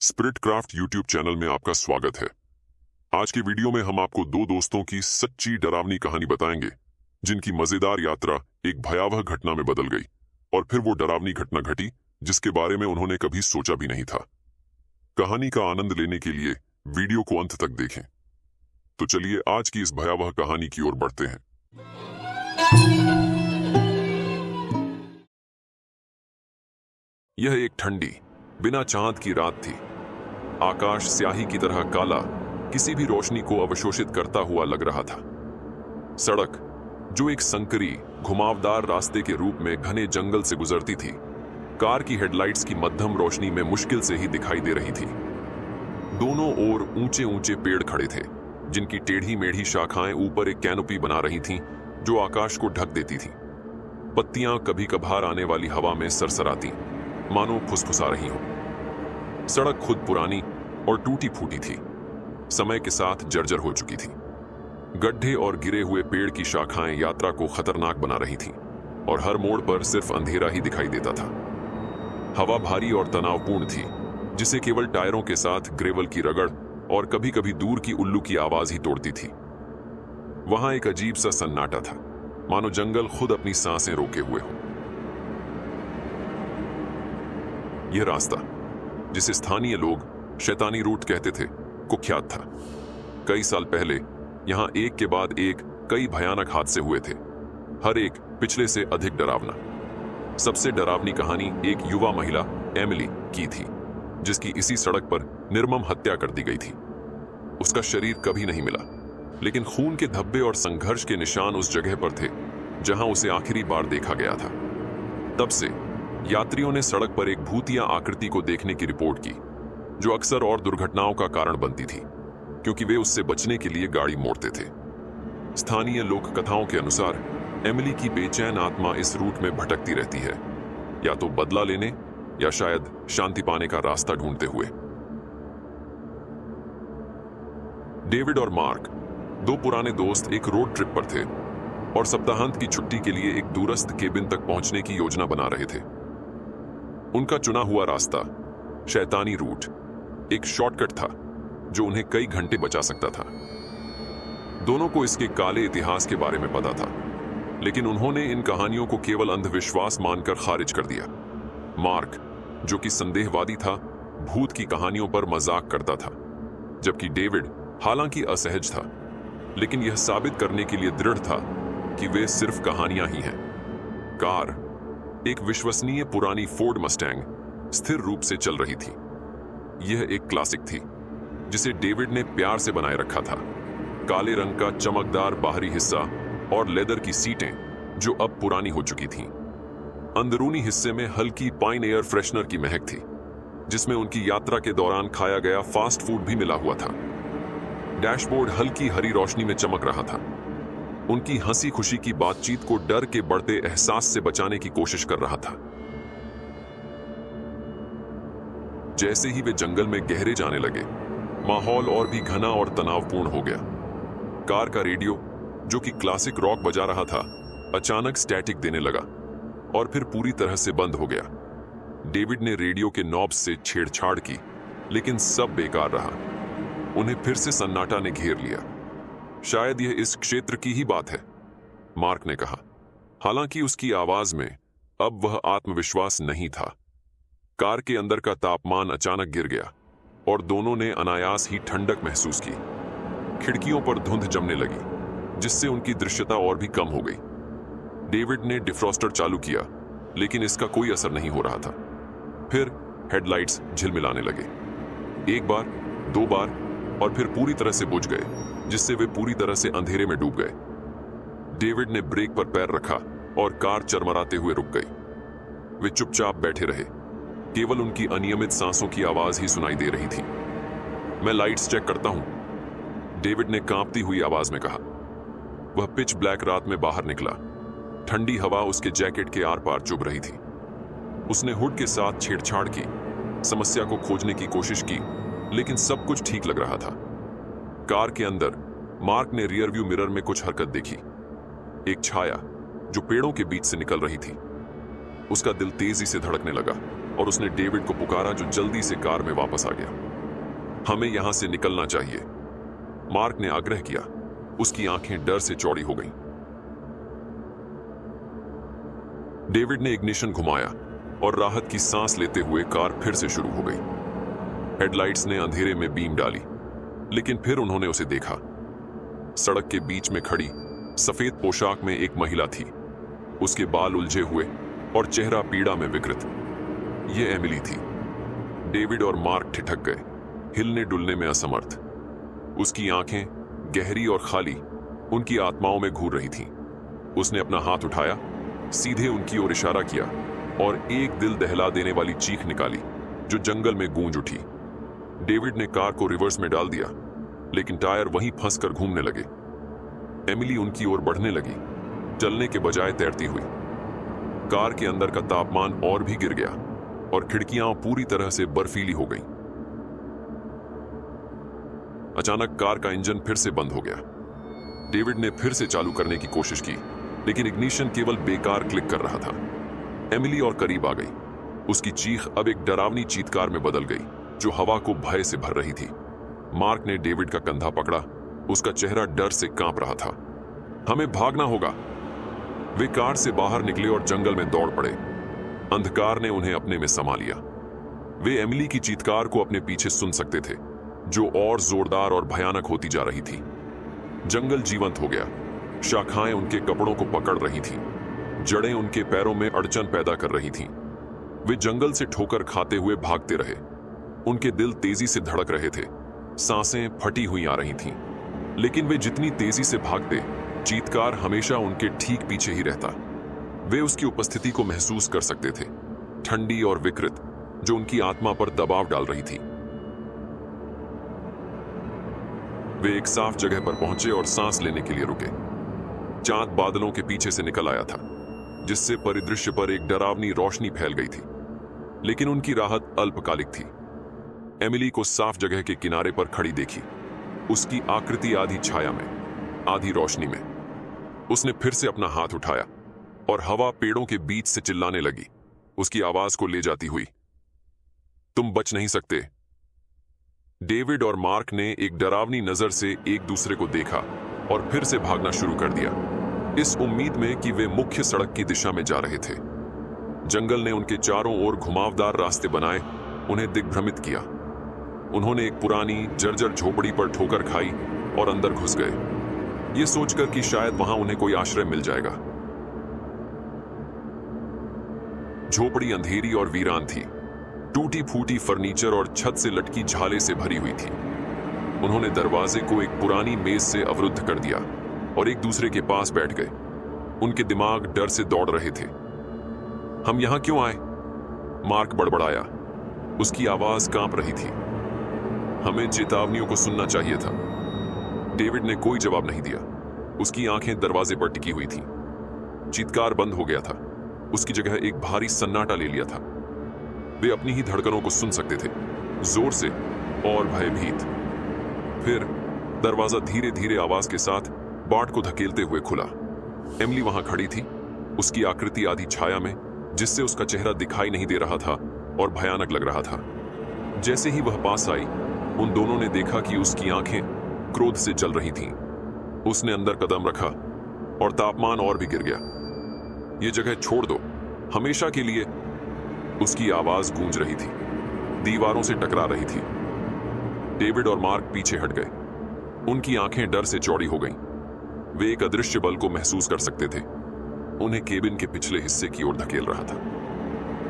Spirit craft YouTube channel में आपका स्वागत है। आज की वीडियो में हम आपको दो दोस्तों की सच्ची डरावनी कहानी बताएंगे जिनकी मजेदार यात्रा एक भयावह घटना में बदल गई और फिर वो डरावनी घटना घटी जिसके बारे में उन्होंने कभी सोचा भी नहीं था। कहानी का आनंद लेने के लिए वीडियो को अंत तक देखें। तो चलिए आज की इस भयावह कहानी की ओर बढ़ते हैं। यह एक ठंडी बिना चांद की रात थी। आकाश स्याही की तरह काला किसी भी रोशनी को अवशोषित करता हुआ लग रहा था। सड़क, जो एक संकरी घुमावदार रास्ते के रूप में घने जंगल से गुजरती थी, कार की हेडलाइट्स की मध्यम रोशनी में मुश्किल से ही दिखाई दे रही थी। दोनों ओर ऊंचे ऊंचे पेड़ खड़े थे जिनकी टेढ़ी मेढ़ी शाखाएं ऊपर एक कैनोपी बना रही थीं जो आकाश को ढक देती थी। पत्तियां कभी कभार आने वाली हवा में सरसराती मानो फुसफुसा रही हो। सड़क खुद पुरानी और टूटी फूटी थी, समय के साथ जर्जर हो चुकी थी। गड्ढे और गिरे हुए पेड़ की शाखाएं यात्रा को खतरनाक बना रही थीं और हर मोड़ पर सिर्फ अंधेरा ही दिखाई देता था। हवा भारी और तनावपूर्ण थी जिसे केवल टायरों के साथ ग्रेवल की रगड़ और कभी कभी दूर की उल्लू की आवाज ही तोड़ती थी। वहां एक अजीब सा सन्नाटा था, मानो जंगल खुद अपनी सांसें रोके हुए हो। यह रास्ता, जिसे स्थानीय लोग शैतानी रूट कहते थे, कुख्यात था। कई साल पहले यहां एक के बाद एक कई भयानक हादसे हुए थे, हर एक पिछले से अधिक डरावना। सबसे डरावनी कहानी एक युवा महिला एमिली की थी जिसकी इसी सड़क पर निर्मम हत्या कर दी गई थी। उसका शरीर कभी नहीं मिला, लेकिन खून के धब्बे और संघर्ष के निशान उस जगह पर थे जहां उसे आखिरी बार देखा गया था। तब से यात्रियों ने सड़क पर एक भूतिया आकृति को देखने की रिपोर्ट की जो अक्सर और दुर्घटनाओं का कारण बनती थी क्योंकि वे उससे बचने के लिए गाड़ी मोड़ते थे। स्थानीय लोक कथाओं के अनुसार एमिली की बेचैन आत्मा इस रूट में भटकती रहती है, या तो बदला लेने या शायद शांति पाने का रास्ता ढूंढते हुए। डेविड और मार्क, दो पुराने दोस्त, एक रोड ट्रिप पर थे और सप्ताहांत की छुट्टी के लिए एक दूरस्थ केबिन तक पहुंचने की योजना बना रहे थे। उनका चुना हुआ रास्ता, शैतानी रूट, एक शॉर्टकट था जो उन्हें कई घंटे बचा सकता था। दोनों को इसके काले इतिहास के बारे में पता था, लेकिन उन्होंने इन कहानियों को केवल अंधविश्वास मानकर खारिज कर दिया। मार्क, जो कि संदेहवादी था, भूत की कहानियों पर मजाक करता था, जबकि डेविड हालांकि असहज था, लेकिन यह साबित करने के लिए दृढ़ था कि वे सिर्फ कहानियां ही हैं। कार, एक विश्वसनीय पुरानी फोर्ड मस्टैंग, स्थिर रूप से चल रही थी। यह एक क्लासिक थी जिसे डेविड ने प्यार से बनाए रखा था। काले रंग का चमकदार बाहरी हिस्सा और लेदर की सीटें जो अब पुरानी हो चुकी थीं। अंदरूनी हिस्से में हल्की पाइन एयर फ्रेशनर की महक थी जिसमें उनकी यात्रा के दौरान खाया गया फास्ट फूड भी मिला हुआ था। डैशबोर्ड हल्की हरी रोशनी में चमक रहा था। उनकी हंसी खुशी की बातचीत को डर के बढ़ते एहसास से बचाने की कोशिश कर रहा था। जैसे ही वे जंगल में गहरे जाने लगे, माहौल और भी घना और तनावपूर्ण हो गया। कार का रेडियो, जो कि क्लासिक रॉक बजा रहा था, अचानक स्टैटिक देने लगा और फिर पूरी तरह से बंद हो गया। डेविड ने रेडियो के नॉब से छेड़छाड़ की, लेकिन सब बेकार रहा। उन्हें फिर से सन्नाटा ने घेर लिया। शायद यह इस क्षेत्र की ही बात है, मार्क ने कहा। हालांकि उसकी आवाज में अब वह आत्मविश्वास नहीं था। कार के अंदर का तापमान अचानक गिर गया और दोनों ने अनायास ही ठंडक महसूस की। खिड़कियों पर धुंध जमने लगी जिससे उनकी दृश्यता और भी कम हो गई। डेविड ने डिफ्रॉस्टर चालू किया, लेकिन इसका कोई असर नहीं हो रहा था। फिर हेडलाइट्स झिलमिलाने लगे, एक बार, दो बार, और फिर पूरी तरह से बुझ गए, जिससे वे पूरी तरह से अंधेरे में डूब गए। डेविड ने ब्रेक पर पैर रखा और कार चरमराते हुए रुक गई। वे चुपचाप बैठे रहे, केवल उनकी अनियमित सांसों की आवाज ही सुनाई दे रही थी। मैं लाइट्स चेक करता हूं, डेविड ने कांपती हुई आवाज में कहा। वह पिच ब्लैक रात में बाहर निकला। ठंडी हवा उसके जैकेट के आर पार चुभ रही थी। उसने हुड के साथ छेड़छाड़ की, समस्या को खोजने की कोशिश की, लेकिन सब कुछ ठीक लग रहा था। कार के अंदर मार्क ने रियर व्यू मिरर में कुछ हरकत देखी, एक छाया जो पेड़ों के बीच से निकल रही थी। उसका दिल तेजी से धड़कने लगा। और उसने डेविड को पुकारा, जो जल्दी से कार में वापस आ गया। हमें यहां से निकलना चाहिए, मार्क ने आग्रह किया। उसकी आंखें डर से चौड़ी हो गईं। डेविड ने इग्निशन घुमाया और राहत की सांस लेते हुए कार फिर से शुरू हो गई। हेडलाइट्स ने अंधेरे में बीम डाली, लेकिन फिर उन्होंने उसे देखा। सड़क के बीच में खड़ी सफेद पोशाक में एक महिला थी। उसके बाल उलझे हुए और चेहरा पीड़ा में विकृत। यह एमिली थी। डेविड और मार्क ठिठक गए, हिलने डुलने में असमर्थ। उसकी आंखें गहरी और खाली उनकी आत्माओं में घूर रही थीं। उसने अपना हाथ उठाया, सीधे उनकी ओर इशारा किया और एक दिल दहला देने वाली चीख निकाली जो जंगल में गूंज उठी। डेविड ने कार को रिवर्स में डाल दिया, लेकिन टायर वहीं फंसकर घूमने लगे। एमिली उनकी ओर बढ़ने लगी, चलने के बजाय तैरती हुई। कार के अंदर का तापमान और भी गिर गया और खिड़कियां पूरी तरह से बर्फीली हो गईं। अचानक कार का इंजन फिर से बंद हो गया। डेविड ने फिर से चालू करने की कोशिश की, लेकिन इग्निशन केवल बेकार क्लिक कर रहा था। एमिली और करीब आ गई। उसकी चीख अब एक डरावनी चीत्कार में बदल गई, जो हवा को भय से भर रही थी। मार्क ने डेविड का कंधा पकड़ा। उसका चेहरा डर से कांप रहा था। हमें भागना होगा। वे कार से बाहर निकले और जंगल में दौड़ पड़े। अंधकार ने उन्हें अपने में समा लिया। वे एमिली की चीत्कार को अपने पीछे सुन सकते थे, जो और जोरदार और भयानक होती जा रही थी। जंगल जीवंत हो गया। शाखाएं उनके कपड़ों को पकड़ रही थीं। जड़ें उनके पैरों में अड़चन पैदा कर रही थीं। वे जंगल से ठोकर खाते हुए भागते रहे। उनके दिल तेजी से धड़क रहे थे। सांसें फटी हुई आ रही थीं। लेकिन वे जितनी तेजी से भागते, चीत्कार हमेशा उनके ठीक पीछे ही रहता। वे उसकी उपस्थिति को महसूस कर सकते थे, ठंडी और विकृत, जो उनकी आत्मा पर दबाव डाल रही थी। वे एक साफ जगह पर पहुंचे और सांस लेने के लिए रुके। चांद बादलों के पीछे से निकल आया था, जिससे परिदृश्य पर एक डरावनी रोशनी फैल गई थी। लेकिन उनकी राहत अल्पकालिक थी। एमिली को साफ जगह के किनारे पर खड़ी देखी, उसकी आकृति आधी छाया में, आधी रोशनी में। उसने फिर से अपना हाथ उठाया और हवा पेड़ों के बीच से चिल्लाने लगी, उसकी आवाज को ले जाती हुई, तुम बच नहीं सकते। डेविड और मार्क ने एक डरावनी नजर से एक दूसरे को देखा और फिर से भागना शुरू कर दिया, इस उम्मीद में कि वे मुख्य सड़क की दिशा में जा रहे थे। जंगल ने उनके चारों ओर घुमावदार रास्ते बनाए, उन्हें दिग्भ्रमित किया। उन्होंने एक पुरानी जर्जर झोपड़ी पर ठोकर खाई और अंदर घुस गए, ये सोचकर कि शायद वहां उन्हें कोई आश्रय मिल जाएगा। झोपड़ी अंधेरी और वीरान थी, टूटी फूटी फर्नीचर और छत से लटकी झाले से भरी हुई थी। उन्होंने दरवाजे को एक पुरानी मेज से अवरुद्ध कर दिया और एक दूसरे के पास बैठ गए। उनके दिमाग डर से दौड़ रहे थे। हम यहां क्यों आए? मार्क बड़बड़ाया, उसकी आवाज कांप रही थी। हमें चेतावनियों को सुनना चाहिए था। डेविड ने कोई जवाब नहीं दिया। उसकी आंखें दरवाजे पर टिकी हुई थीं। चीत्कार बंद हो गया था। उसकी जगह एक भारी सन्नाटा ले लिया था। वे अपनी ही धड़कनों को सुन सकते थे, जोर से और भयभीत। फिर दरवाजा धीरे धीरे आवाज के साथ बाट को धकेलते हुए खुला। एमिली वहां खड़ी थी, उसकी आकृति आधी छाया में, जिससे उसका चेहरा दिखाई नहीं दे रहा था और भयानक लग रहा था। जैसे ही वह पास आई, उन दोनों ने देखा कि उसकी आंखें क्रोध से जल रही थीं। उसने अंदर कदम रखा और तापमान और भी गिर गया। ये जगह छोड़ दो, हमेशा के लिए। उसकी आवाज गूंज रही थी, दीवारों से टकरा रही थी। डेविड और मार्क पीछे हट गए। उनकी आंखें डर से चौड़ी हो गईं। वे एक अदृश्य बल को महसूस कर सकते थे, उन्हें केबिन के पिछले हिस्से की ओर धकेल रहा था।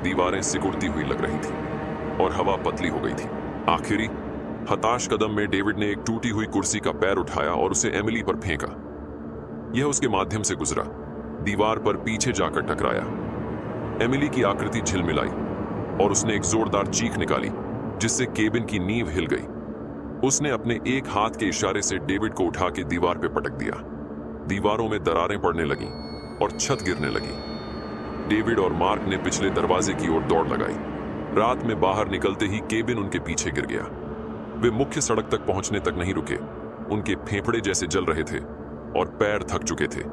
दीवारें सिकुड़ती हुई लग रही थी और हवा पतली हो गई थी। आखिरी हताश कदम में डेविड ने एक टूटी हुई कुर्सी का पैर उठाया और उसे एमिली पर फेंका। यह उसके माध्यम से गुजरा, दीवार पर पीछे जाकर टकराया। एमिली की आकृति झिलमिलाई और उसने एक जोरदार चीख निकाली, जिससे केबिन की नींव हिल गई। उसने अपने एक हाथ के इशारे से डेविड को उठा के दीवार पर पटक दिया। दीवारों में दरारें पड़ने लगीं और छत गिरने लगी। डेविड और मार्क ने पिछले दरवाजे की ओर दौड़ लगाई। रात में बाहर निकलते ही केबिन उनके पीछे गिर गया। वे मुख्य सड़क तक पहुंचने तक नहीं रुके। उनके फेफड़े जैसे जल रहे थे और पैर थक चुके थे।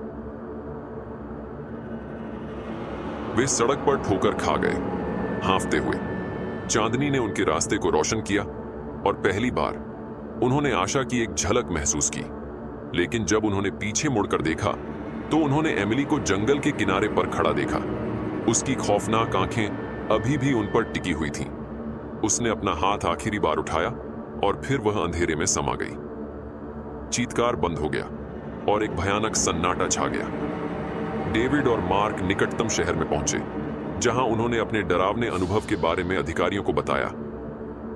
वे सड़क पर ठोकर खा गए, हांफते हुए। चांदनी ने उनके रास्ते को रोशन किया और पहली बार उन्होंने आशा की एक झलक महसूस की। लेकिन जब उन्होंने पीछे मुड़कर देखा तो उन्होंने एमिली को जंगल के किनारे पर खड़ा देखा। उसकी खौफनाक आंखें अभी भी उन पर टिकी हुई थीं। उसने अपना हाथ आखिरी बार उठाया और फिर वह अंधेरे में समा गई। चीत्कार बंद हो गया और एक भयानक सन्नाटा छा गया। डेविड और मार्क निकटतम शहर में पहुंचे, जहां उन्होंने अपने डरावने अनुभव के बारे में अधिकारियों को बताया।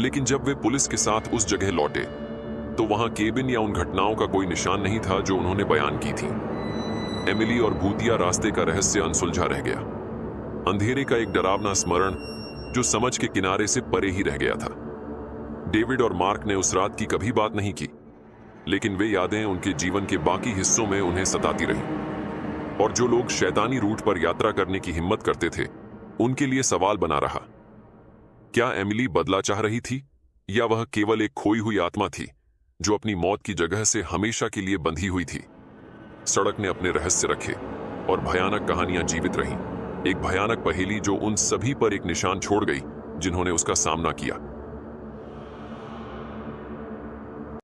लेकिन जब वे पुलिस के साथ उस जगह लौटे तो वहां केबिन या उन घटनाओं का कोई निशान नहीं था जो उन्होंने बयान की थी। एमिली और भूतिया रास्ते का रहस्य अनसुलझा रह गया। अंधेरे का एक डरावना स्मरण जो समझ के किनारे से परे ही रह गया था। डेविड और मार्क ने उस रात की कभी बात नहीं की, लेकिन वे यादें उनके जीवन के बाकी हिस्सों में उन्हें सताती रहीं। और जो लोग शैतानी रूट पर यात्रा करने की हिम्मत करते थे, उनके लिए सवाल बना रहा, क्या एमिली बदला चाह रही थी या वह केवल एक खोई हुई आत्मा थी जो अपनी मौत की जगह से हमेशा के लिए बंधी हुई थी? सड़क ने अपने रहस्य रखे और भयानक कहानियां जीवित रहीं। एक भयानक पहेली जो उन सभी पर एक निशान छोड़ गई जिन्होंने उसका सामना किया।